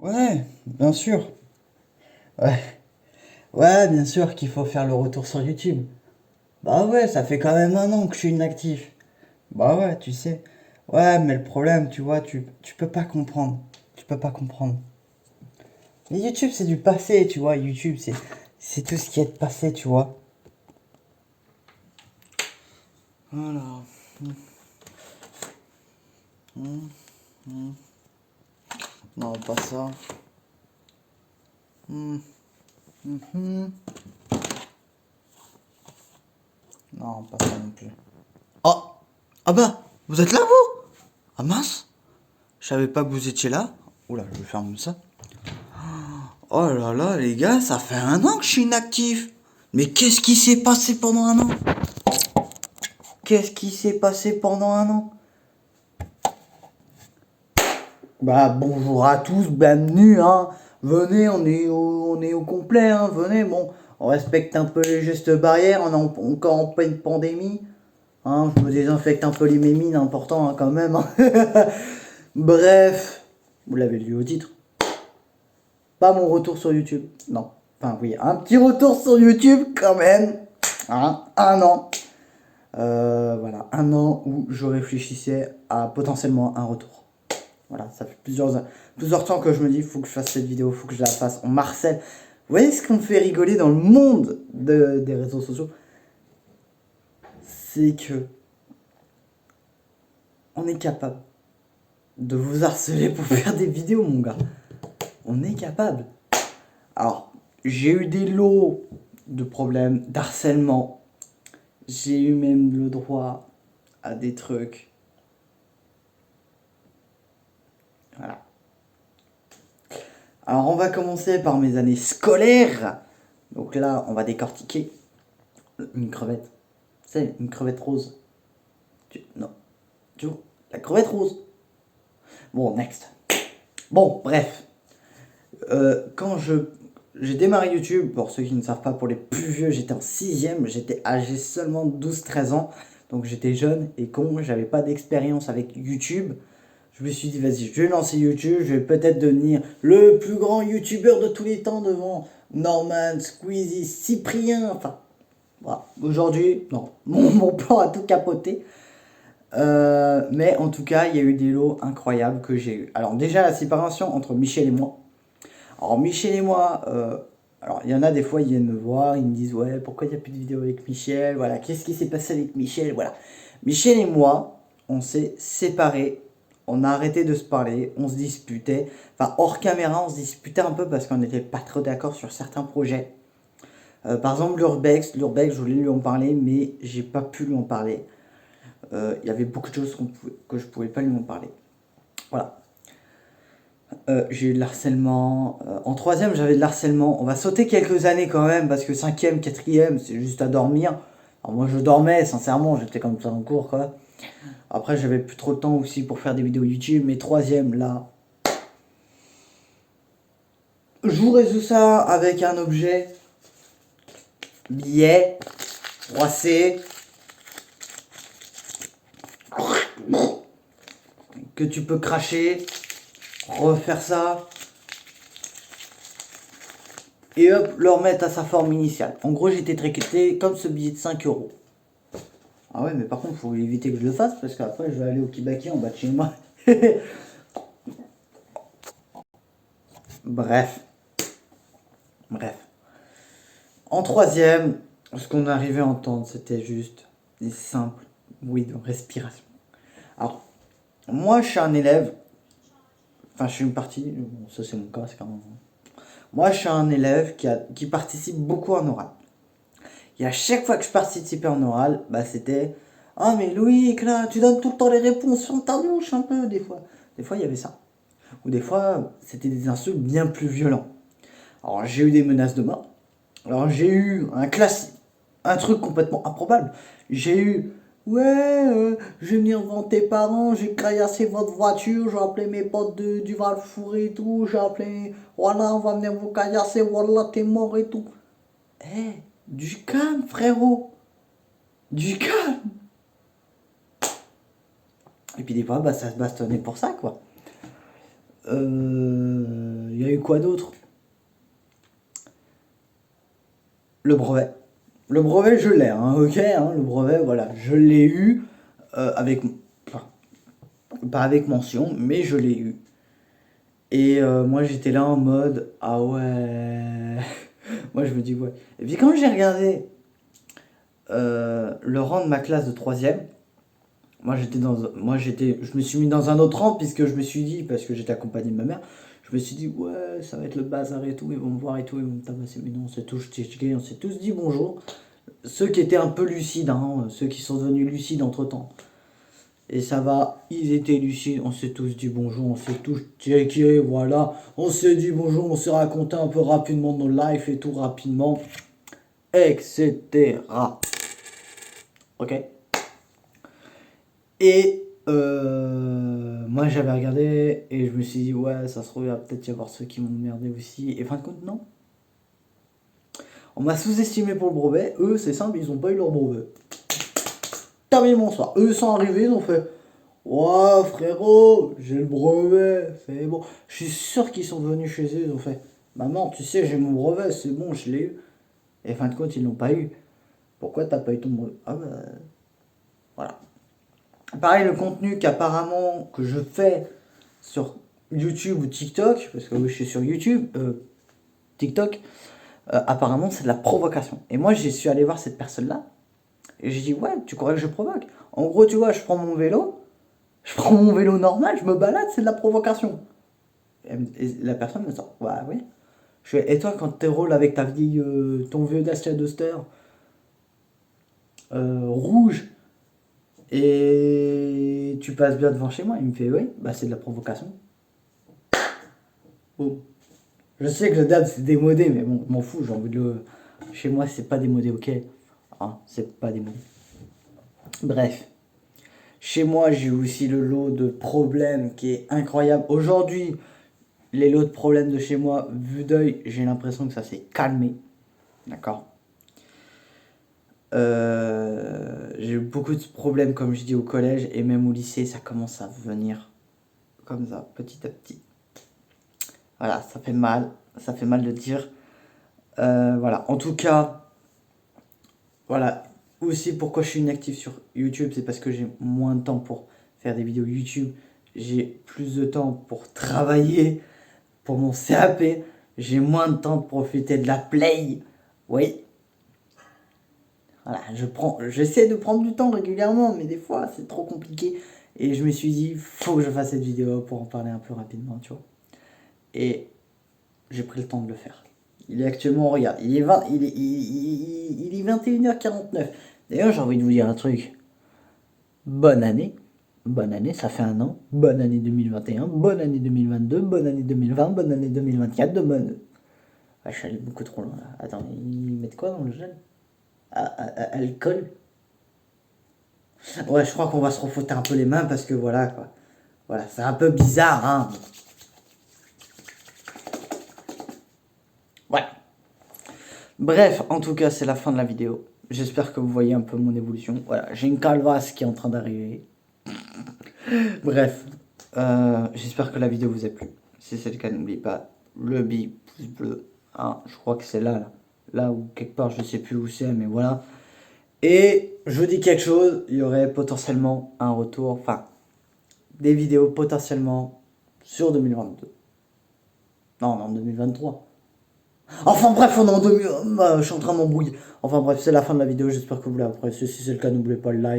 Ouais, bien sûr. Ouais, ouais, bien sûr qu'il faut faire le retour sur YouTube. Bah ouais, ça fait quand même un an que je suis inactif. Bah ouais, tu sais. Ouais, mais le problème, tu vois, tu peux pas comprendre. Tu peux pas comprendre. Mais YouTube, c'est du passé, tu vois. YouTube, c'est tout ce qui est de passé, tu vois. Voilà. Non, pas ça. Hmm, hmm. Non, pas ça non plus. Oh! Ah bah! Vous êtes là, vous? Ah mince! Je savais pas que vous étiez là. Oula, je vais fermer ça. Oh là là, les gars, ça fait un an que je suis inactif. Mais qu'est-ce qui s'est passé pendant un an? Qu'est-ce qui s'est passé pendant un an? Bah bonjour à tous, bienvenue, hein. Venez, on est au complet, hein. Venez, bon, on respecte un peu les gestes barrières, on est encore en pleine pandémie. Hein, je me désinfecte un peu les mémines, important hein, quand même. Hein. Bref, vous l'avez lu au titre. Pas mon retour sur YouTube. Non. Enfin oui, un petit retour sur YouTube quand même. Hein, un an. Voilà, un an où je réfléchissais à potentiellement un retour. Voilà, ça fait plusieurs temps que je me dis, faut que je fasse cette vidéo, faut que je la fasse. On marcelle. Vous voyez ce qu'on me fait rigoler dans le monde des réseaux sociaux? C'est que on est capable de vous harceler pour faire des vidéos, mon gars. On est capable. Alors, j'ai eu des lots de problèmes, d'harcèlement. J'ai eu même le droit à des trucs. Voilà. Alors, on va commencer par mes années scolaires. Donc là, on va décortiquer une crevette. C'est une crevette rose. Non. Tu vois, la crevette rose. Bon, next. Bon, bref. Quand j'ai démarré YouTube, pour ceux qui ne savent pas, pour les plus vieux, j'étais en sixième, j'étais âgé seulement 12 13 ans, donc j'étais jeune et con, j'avais pas d'expérience avec YouTube. Je me suis dit, vas-y, je vais lancer YouTube, je vais peut-être devenir le plus grand YouTubeur de tous les temps devant Norman, Squeezie, Cyprien, enfin, voilà. Aujourd'hui, non, mon plan a tout capoté. Mais en tout cas, il y a eu des lots incroyables que j'ai eu. Alors déjà, la séparation entre Michel et moi. Alors Michel et moi, alors il y en a des fois, ils viennent me voir, ils me disent ouais, pourquoi il n'y a plus de vidéo avec Michel, voilà, qu'est-ce qui s'est passé avec Michel, voilà. Michel et moi, on s'est séparés, on a arrêté de se parler, on se disputait, enfin hors caméra, on se disputait un peu parce qu'on n'était pas trop d'accord sur certains projets. Par exemple l'Urbex, je voulais lui en parler, mais j'ai pas pu lui en parler. Il y avait beaucoup de choses que je pouvais pas lui en parler. Voilà. J'ai eu de l'harcèlement. En troisième, j'avais de l'harcèlement. On va sauter quelques années quand même, parce que cinquième, quatrième, c'est juste à dormir. Alors moi, je dormais, sincèrement, j'étais comme ça en cours, quoi. Après, j'avais plus trop de temps aussi pour faire des vidéos YouTube, mais troisième, là, je vous résous ça avec un objet, billet, froissé, que tu peux cracher, refaire ça, et hop, le remettre à sa forme initiale. En gros, j'étais traité comme ce billet de 5 euros. Ah ouais, mais par contre, faut éviter que je le fasse parce qu'après, je vais aller au Kibaki en bas de chez moi. Bref, bref. En troisième, ce qu'on arrivait à entendre, c'était juste des simples bruits de respiration. Alors, moi, je suis un élève, enfin, je suis une partie, bon, ça c'est mon cas, c'est quand même. Moi, je suis un élève qui participe beaucoup en oral. Et à chaque fois que je participais en oral, bah c'était ah, mais Loïc, là, tu donnes tout le temps les réponses sur ta bouche un peu, des fois. Des fois, il y avait ça. Ou des fois, c'était des insultes bien plus violents. Alors, j'ai eu des menaces de mort. Alors, j'ai eu un classique, un truc complètement improbable. J'ai eu, ouais, je vais venir voir tes parents, j'ai caillassé votre voiture, j'ai appelé mes potes du Valfour et tout, j'ai appelé, voilà, on va venir vous caillasser, voilà, t'es mort et tout. Eh, du calme, frérot. Du calme. Et puis des fois, bah, ça se bastonnait pour ça, quoi. Il eu quoi d'autre? Le brevet. Le brevet, je l'ai, hein, ok, hein, le brevet, voilà, je l'ai eu avec, enfin, pas avec mention, mais je l'ai eu. Et moi, j'étais là en mode, ah ouais, moi, je me dis ouais. Et puis quand j'ai regardé le rang de ma classe de troisième, je me suis mis dans un autre rang puisque je me suis dit, parce que j'étais accompagné de ma mère, je me suis dit, ouais, ça va être le bazar et tout, ils vont me voir et tout, ils vont me tabasser. Mais non, on s'est tous checké, on s'est tous dit bonjour. Ceux qui étaient un peu lucides, hein, ceux qui sont devenus lucides entre temps. Et ça va, ils étaient lucides, on s'est tous dit bonjour, on s'est tous checké, voilà. On s'est dit bonjour, on s'est raconté un peu rapidement nos lives et tout rapidement, etc. Ok. Et moi j'avais regardé et je me suis dit ouais ça se trouve il va peut-être y avoir ceux qui m'ont merdé aussi. Et fin de compte non. On m'a sous-estimé pour le brevet. Eux c'est simple, ils ont pas eu leur brevet. Terminé mon soir. Eux sont arrivés, ils ont fait ouah frérot, j'ai le brevet, c'est bon. Je suis sûr qu'ils sont venus chez eux, ils ont fait maman tu sais j'ai mon brevet, c'est bon je l'ai eu. Et fin de compte ils l'ont pas eu. Pourquoi t'as pas eu ton brevet? Ah bah voilà. Pareil, le contenu qu'apparemment que je fais sur YouTube ou TikTok, parce que oui, je suis sur YouTube, TikTok, apparemment c'est de la provocation. Et moi, j'y suis allé voir cette personne-là, et j'ai dit, ouais, tu crois que je provoque? En gros, tu vois, je prends mon vélo normal, je me balade, c'est de la provocation. Et la personne me dit, ouais, oui. Je fais, et toi, quand t'es rôle avec ta vieille, ton vieux Dacia Duster rouge, et tu passes bien devant chez moi, il me fait, oui, bah c'est de la provocation. Bon. Je sais que le dab c'est démodé, mais bon, m'en fous, j'ai envie de le. Chez moi, c'est pas démodé, ok? Hein, c'est pas démodé. Bref. Chez moi, j'ai aussi le lot de problèmes qui est incroyable. Aujourd'hui, les lots de problèmes de chez moi, vu d'œil, j'ai l'impression que ça s'est calmé. D'accord? J'ai eu beaucoup de problèmes, comme je dis, au collège et même au lycée, ça commence à venir comme ça, petit à petit. Voilà, ça fait mal de dire. Voilà, en tout cas, voilà, aussi pourquoi je suis inactif sur YouTube, c'est parce que j'ai moins de temps pour faire des vidéos YouTube, j'ai plus de temps pour travailler, pour mon CAP, j'ai moins de temps pour profiter de la play, oui. Voilà, j'essaie de prendre du temps régulièrement, mais des fois c'est trop compliqué. Et je me suis dit, faut que je fasse cette vidéo pour en parler un peu rapidement, tu vois. Et j'ai pris le temps de le faire. Il est actuellement, regarde, il est 21h49. D'ailleurs, j'ai envie de vous dire un truc. Bonne année. Bonne année, ça fait un an. Bonne année 2021, bonne année 2022, bonne année 2020, bonne année 2024, de bonne... Ah, je suis allé beaucoup trop loin là. Attends, ils mettent quoi dans le gel? Alcool? Ouais, je crois qu'on va se refouler un peu les mains parce que voilà quoi. Voilà, c'est un peu bizarre, hein. Ouais. Bref, en tout cas, c'est la fin de la vidéo. J'espère que vous voyez un peu mon évolution. Voilà, j'ai une calvasse qui est en train d'arriver. Bref, j'espère que la vidéo vous a plu. Si c'est le cas, n'oubliez pas le pouce bleu. Hein, je crois que c'est là où quelque part, je sais plus où c'est, mais voilà. Et je vous dis quelque chose, il y aurait potentiellement un retour, enfin, des vidéos potentiellement sur 2022. Non, 2023. Enfin bref, on est en 2000. Je suis en train de m'embrouiller. Enfin bref, c'est la fin de la vidéo. J'espère que vous l'avez apprécié. Si c'est le cas, n'oubliez pas le like.